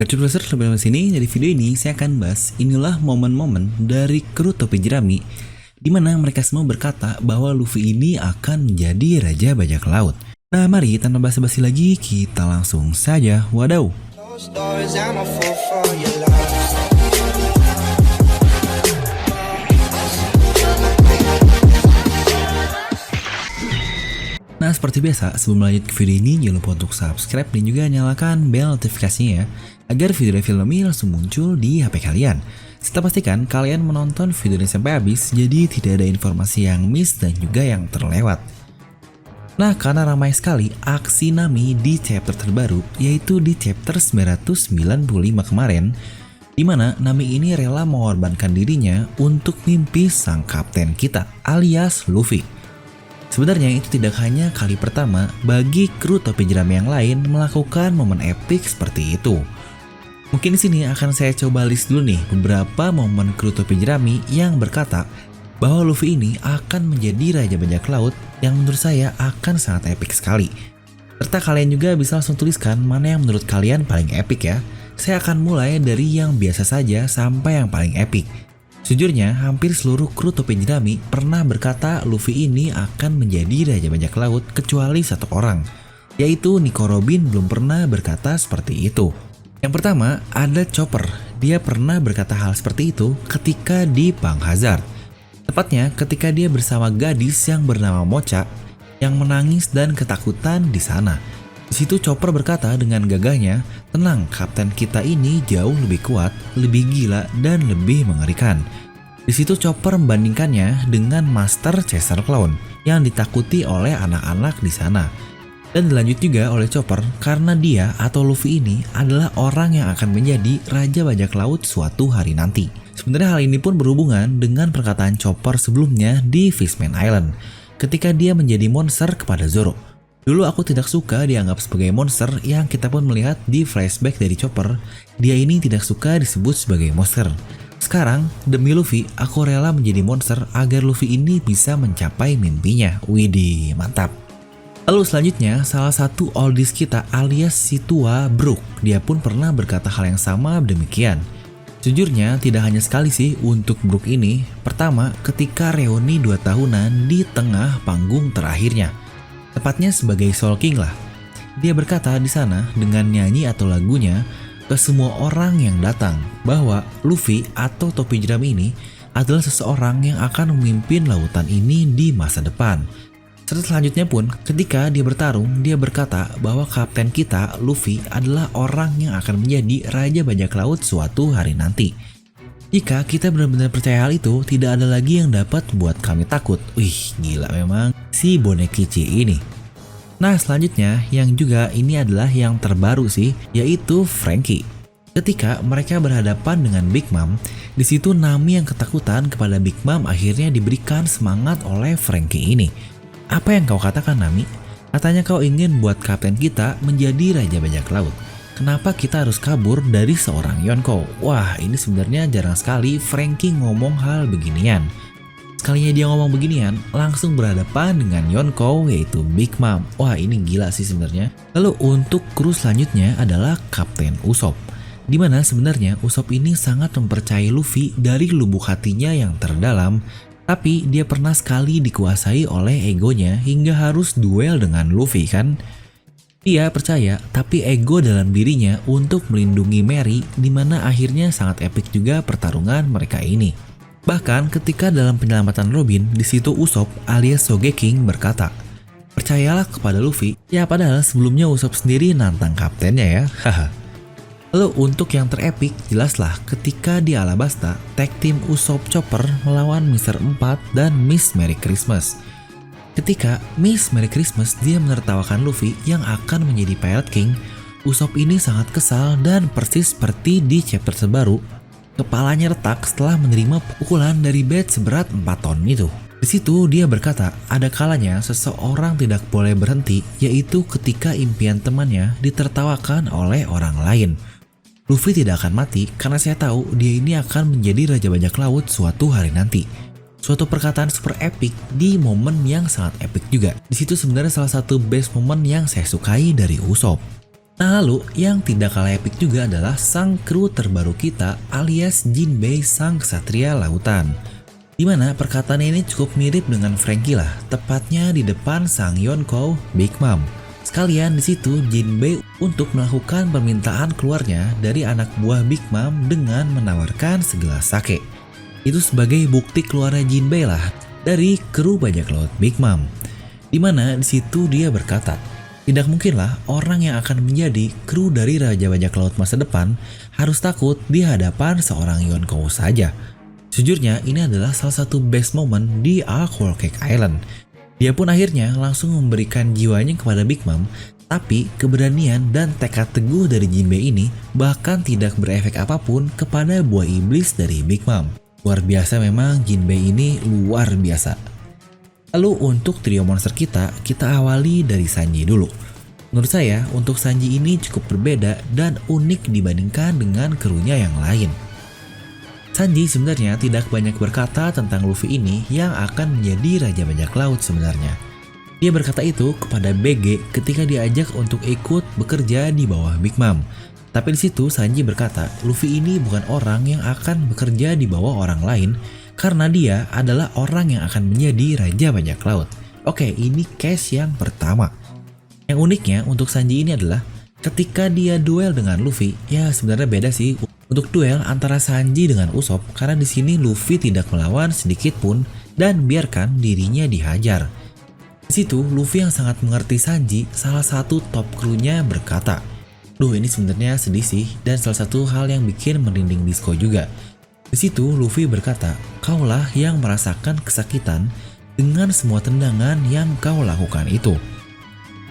Kacau sampai sini. Dari video ini saya akan bahas inilah momen-momen dari kru topi jerami di mana mereka semua berkata bahwa Luffy ini akan menjadi raja bajak laut. Nah, mari tanpa basa-basi lagi kita langsung saja wadaw. Nah, seperti biasa, sebelum lanjut ke video ini, jangan lupa untuk subscribe dan juga nyalakan bel notifikasinya ya, agar video film ini langsung muncul di HP kalian. Serta pastikan kalian menonton video ini sampai habis, jadi tidak ada informasi yang miss dan juga yang terlewat. Nah, karena ramai sekali aksi Nami di chapter terbaru, yaitu di chapter 995 kemarin, di mana Nami ini rela mengorbankan dirinya untuk mimpi sang kapten kita, alias Luffy. Sebenarnya itu tidak hanya kali pertama bagi kru topi jerami yang lain melakukan momen epik seperti itu. Mungkin di sini akan saya coba list dulu nih beberapa momen kru topi jerami yang berkata bahwa Luffy ini akan menjadi raja bajak laut yang menurut saya akan sangat epik sekali. Serta kalian juga bisa langsung tuliskan mana yang menurut kalian paling epik ya. Saya akan mulai dari yang biasa saja sampai yang paling epik. Sejujurnya, hampir seluruh kru topi jerami pernah berkata Luffy ini akan menjadi raja bajak laut kecuali satu orang, yaitu Nico Robin belum pernah berkata seperti itu. Yang pertama, ada Chopper. Dia pernah berkata hal seperti itu ketika di Punk Hazard. Tepatnya ketika dia bersama gadis yang bernama Mocha yang menangis dan ketakutan di sana. Di situ Chopper berkata dengan gagahnya, "Tenang, kapten kita ini jauh lebih kuat, lebih gila, dan lebih mengerikan." Di situ Chopper membandingkannya dengan Master Chester Clown yang ditakuti oleh anak-anak di sana. Dan dilanjut juga oleh Chopper karena dia atau Luffy ini adalah orang yang akan menjadi raja bajak laut suatu hari nanti. Sebenarnya hal ini pun berhubungan dengan perkataan Chopper sebelumnya di Fishman Island ketika dia menjadi monster kepada Zoro. Dulu aku tidak suka dianggap sebagai monster yang kita pun melihat di flashback dari Chopper, dia ini tidak suka disebut sebagai monster. Sekarang, demi Luffy, aku rela menjadi monster agar Luffy ini bisa mencapai mimpinya. Widih, mantap. Lalu selanjutnya, salah satu oldies kita alias si tua Brook, dia pun pernah berkata hal yang sama demikian. Jujurnya tidak hanya sekali sih untuk Brook ini. Pertama, ketika reuni 2 tahunan di tengah panggung terakhirnya. Tepatnya sebagai Soul King lah. Dia berkata di sana dengan nyanyi atau lagunya ke semua orang yang datang bahwa Luffy atau topi jerami ini adalah seseorang yang akan memimpin lautan ini di masa depan. Serta selanjutnya pun ketika dia bertarung, dia berkata bahwa kapten kita Luffy adalah orang yang akan menjadi raja bajak laut suatu hari nanti. Jika kita benar-benar percaya hal itu, tidak ada lagi yang dapat buat kami takut. Wih, gila memang si bonek kecil ini. Nah, selanjutnya yang juga ini adalah yang terbaru sih, yaitu Franky. Ketika mereka berhadapan dengan Big Mom, di situ Nami yang ketakutan kepada Big Mom akhirnya diberikan semangat oleh Franky ini. Apa yang kau katakan, Nami? Katanya kau ingin buat kapten kita menjadi raja bajak laut. Kenapa kita harus kabur dari seorang Yonko? Wah, ini sebenarnya jarang sekali Franky ngomong hal beginian. Sekalinya dia ngomong beginian, langsung berhadapan dengan Yonko yaitu Big Mom. Wah, ini gila sih sebenarnya. Lalu untuk kru selanjutnya adalah Kapten Usopp. Dimana sebenarnya Usopp ini sangat mempercayai Luffy dari lubuk hatinya yang terdalam. Tapi dia pernah sekali dikuasai oleh egonya hingga harus duel dengan Luffy kan? Dia percaya, tapi ego dalam dirinya untuk melindungi Mary, di mana akhirnya sangat epik juga pertarungan mereka ini. Bahkan ketika dalam penyelamatan Robin, di situ Usopp alias Sogeking berkata, "Percayalah kepada Luffy." Ya padahal sebelumnya Usopp sendiri nantang kaptennya ya. Haha. Lalu untuk yang terepik, jelaslah ketika di Alabasta, tag team Usopp Chopper melawan Mr. 4 dan Miss Merry Christmas. Ketika Miss Merry Christmas dia menertawakan Luffy yang akan menjadi Pirate King, Usopp ini sangat kesal dan persis seperti di chapter terbaru, kepalanya retak setelah menerima pukulan dari bed seberat 4 ton itu. Di situ dia berkata, ada kalanya seseorang tidak boleh berhenti, yaitu ketika impian temannya ditertawakan oleh orang lain. Luffy tidak akan mati karena saya tahu dia ini akan menjadi raja bajak laut suatu hari nanti. Suatu perkataan super epic di momen yang sangat epic juga. Di situ sebenarnya salah satu best moment yang saya sukai dari Usopp. Nah lalu yang tidak kalah epik juga adalah sang kru terbaru kita alias Jinbei sang ksatria lautan. Dimana perkataan ini cukup mirip dengan Frankie lah, tepatnya di depan sang Yonkou Big Mom. Sekalian di situ Jinbei untuk melakukan permintaan keluarnya dari anak buah Big Mom dengan menawarkan segelas sake. Itu sebagai bukti keluarnya Jinbei lah dari kru bajak laut Big Mom. Dimana di situ dia berkata, tidak mungkinlah orang yang akan menjadi kru dari Raja Bajak Laut masa depan harus takut di hadapan seorang Yonkou saja. Sejujurnya ini adalah salah satu best moment di Arc Whole Cake Island. Dia pun akhirnya langsung memberikan jiwanya kepada Big Mom, tapi keberanian dan tekad teguh dari Jinbei ini bahkan tidak berefek apapun kepada buah iblis dari Big Mom. Luar biasa memang Jinbei ini luar biasa. Lalu untuk trio monster kita awali dari Sanji dulu. Menurut saya untuk Sanji ini cukup berbeda dan unik dibandingkan dengan krunya yang lain. Sanji sebenarnya tidak banyak berkata tentang Luffy ini yang akan menjadi Raja Bajak Laut sebenarnya. Dia berkata itu kepada BG ketika diajak untuk ikut bekerja di bawah Big Mom. Tapi di situ Sanji berkata Luffy ini bukan orang yang akan bekerja di bawah orang lain karena dia adalah orang yang akan menjadi Raja Bajak Laut. Oke, ini case yang pertama. Yang uniknya untuk Sanji ini adalah ketika dia duel dengan Luffy, ya sebenarnya beda sih. Untuk duel antara Sanji dengan Usopp karena di sini Luffy tidak melawan sedikit pun dan biarkan dirinya dihajar. Di situ Luffy yang sangat mengerti Sanji, salah satu top krunya berkata, "Duh, ini sebenarnya sedih sih dan salah satu hal yang bikin merinding disco juga." Di situ Luffy berkata, "Kaulah yang merasakan kesakitan dengan semua tendangan yang kau lakukan itu.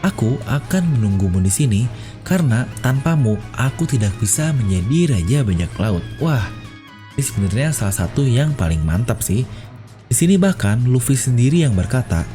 Aku akan menunggumu di sini karena tanpamu aku tidak bisa menjadi Raja Bajak Laut." Wah, ini sebenarnya salah satu yang paling mantap sih. Di sini bahkan Luffy sendiri yang berkata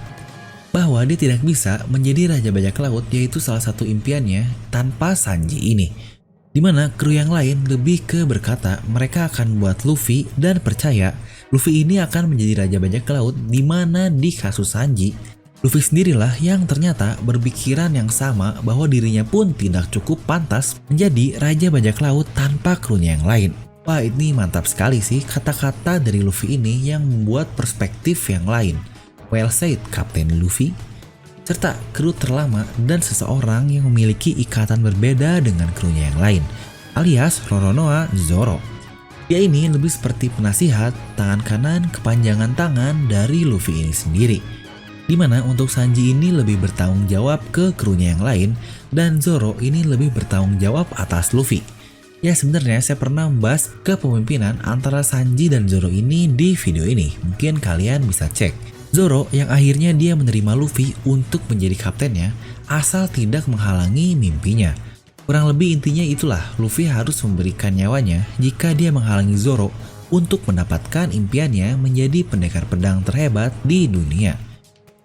bahwa dia tidak bisa menjadi Raja Bajak Laut, yaitu salah satu impiannya tanpa Sanji ini. Dimana kru yang lain lebih ke berkata mereka akan membuat Luffy dan percaya Luffy ini akan menjadi Raja Bajak Laut, dimana di kasus Sanji Luffy sendirilah yang ternyata berpikiran yang sama bahwa dirinya pun tidak cukup pantas menjadi Raja Bajak Laut tanpa krunya yang lain. Wah, ini mantap sekali sih kata-kata dari Luffy ini yang membuat perspektif yang lain. Well said, Kapten Luffy. Serta kru terlama dan seseorang yang memiliki ikatan berbeda dengan krunya yang lain, alias Roronoa Zoro. Dia ini lebih seperti penasihat tangan kanan kepanjangan tangan dari Luffy ini sendiri. Dimana untuk Sanji ini lebih bertanggung jawab ke krunya yang lain dan Zoro ini lebih bertanggung jawab atas Luffy. Ya sebenarnya saya pernah membahas kepemimpinan antara Sanji dan Zoro ini di video ini, mungkin kalian bisa cek. Zoro yang akhirnya dia menerima Luffy untuk menjadi kaptennya asal tidak menghalangi mimpinya. Kurang lebih intinya itulah, Luffy harus memberikan nyawanya jika dia menghalangi Zoro untuk mendapatkan impiannya menjadi pendekar pedang terhebat di dunia.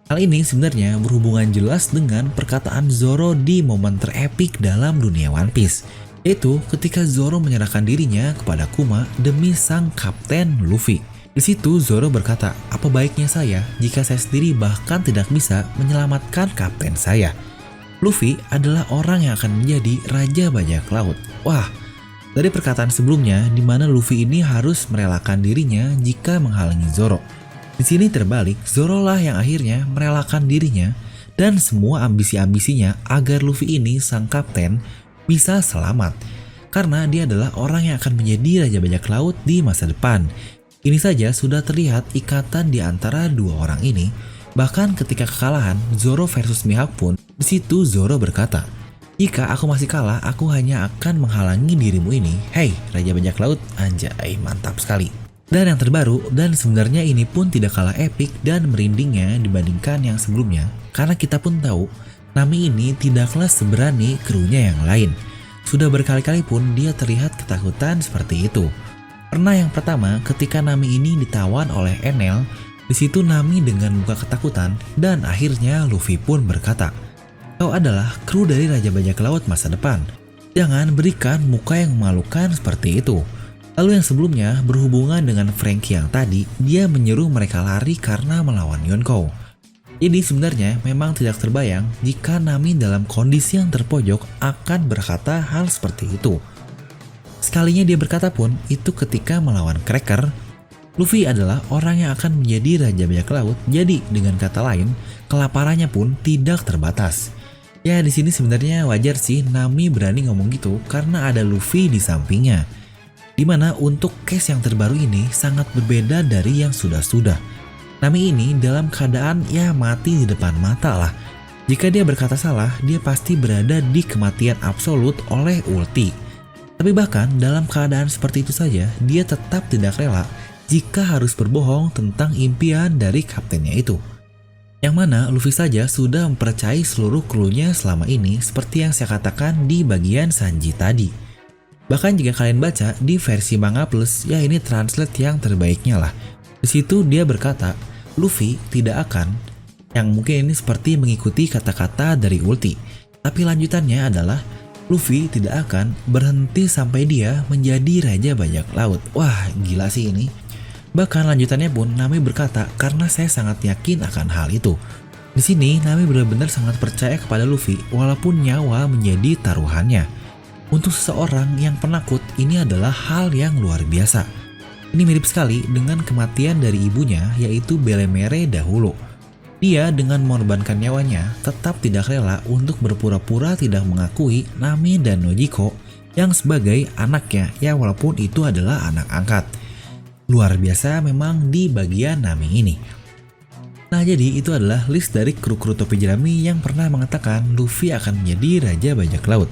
Hal ini sebenarnya berhubungan jelas dengan perkataan Zoro di momen terepik dalam dunia One Piece, yaitu ketika Zoro menyerahkan dirinya kepada Kuma demi sang kapten Luffy. Di situ Zoro berkata, "Apa baiknya saya jika saya sendiri bahkan tidak bisa menyelamatkan kapten saya?" Luffy adalah orang yang akan menjadi Raja Bajak Laut. Wah, dari perkataan sebelumnya di mana Luffy ini harus merelakan dirinya jika menghalangi Zoro. Di sini terbalik, Zoro lah yang akhirnya merelakan dirinya dan semua ambisi-ambisinya agar Luffy ini sang kapten bisa selamat. Karena dia adalah orang yang akan menjadi Raja Bajak Laut di masa depan. Ini saja sudah terlihat ikatan di antara dua orang ini. Bahkan ketika kekalahan Zoro versus Mihawk pun, di situ Zoro berkata, "Jika aku masih kalah, aku hanya akan menghalangi dirimu ini. Hei, Raja Bajak Laut." Anjay, mantap sekali. Dan yang terbaru, dan sebenarnya ini pun tidak kalah epik dan merindingnya dibandingkan yang sebelumnya, karena kita pun tahu Nami ini tidaklah seberani krunya yang lain. Sudah berkali-kali pun dia terlihat ketakutan seperti itu. Pernah yang pertama ketika Nami ini ditawan oleh Enel, di situ Nami dengan muka ketakutan dan akhirnya Luffy pun berkata, "Kau adalah kru dari Raja Bajak Laut masa depan. Jangan berikan muka yang memalukan seperti itu." Lalu yang sebelumnya berhubungan dengan Frankie yang tadi, dia menyuruh mereka lari karena melawan Yonkou. Jadi sebenarnya memang tidak terbayang jika Nami dalam kondisi yang terpojok akan berkata hal seperti itu. Sekalinya dia berkata pun itu ketika melawan Cracker. Luffy adalah orang yang akan menjadi Raja Bajak Laut, jadi dengan kata lain, kelaparannya pun tidak terbatas. Ya di sini sebenarnya wajar sih Nami berani ngomong gitu karena ada Luffy di sampingnya. Dimana untuk case yang terbaru ini sangat berbeda dari yang sudah-sudah. Nami ini dalam keadaan ya mati di depan mata lah. Jika dia berkata salah, dia pasti berada di kematian absolut oleh ulti. Tapi bahkan dalam keadaan seperti itu saja, dia tetap tidak rela jika harus berbohong tentang impian dari kaptennya itu. Yang mana Luffy saja sudah mempercayai seluruh krunya selama ini seperti yang saya katakan di bagian Sanji tadi. Bahkan jika kalian baca di versi manga plus, ya ini translate yang terbaiknya lah. Di situ dia berkata, Luffy tidak akan, yang mungkin ini seperti mengikuti kata-kata dari ulti. Tapi lanjutannya adalah, Luffy tidak akan berhenti sampai dia menjadi Raja Bajak Laut. Wah gila sih ini. Bahkan lanjutannya pun Nami berkata karena saya sangat yakin akan hal itu. Di sini Nami benar-benar sangat percaya kepada Luffy walaupun nyawa menjadi taruhannya. Untuk seseorang yang penakut ini adalah hal yang luar biasa. Ini mirip sekali dengan kematian dari ibunya yaitu Belemere dahulu. Dia dengan mengorbankan nyawanya tetap tidak rela untuk berpura-pura tidak mengakui Nami dan Nojiko yang sebagai anaknya ya walaupun itu adalah anak angkat. Luar biasa memang di bagian Nami ini. Nah jadi itu adalah list dari kru-kru topi jerami yang pernah mengatakan Luffy akan menjadi Raja Bajak Laut.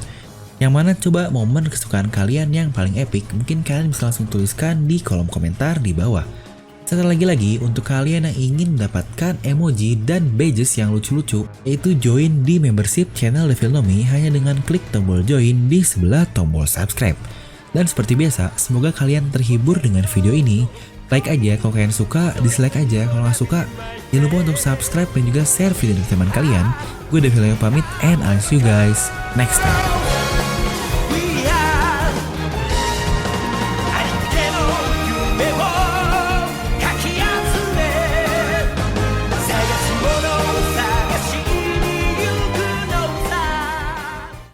Yang mana coba momen kesukaan kalian yang paling epic, mungkin kalian bisa langsung tuliskan di kolom komentar di bawah. Sekali lagi untuk kalian yang ingin mendapatkan emoji dan badges yang lucu-lucu, yaitu join di membership channel Devil Nomi hanya dengan klik tombol join di sebelah tombol subscribe. Dan seperti biasa, semoga kalian terhibur dengan video ini. Like aja kalau kalian suka, dislike aja kalau nggak suka. Jangan lupa untuk subscribe dan juga share video dengan teman kalian. Gue Devil Nomi pamit and I'll see you guys next time.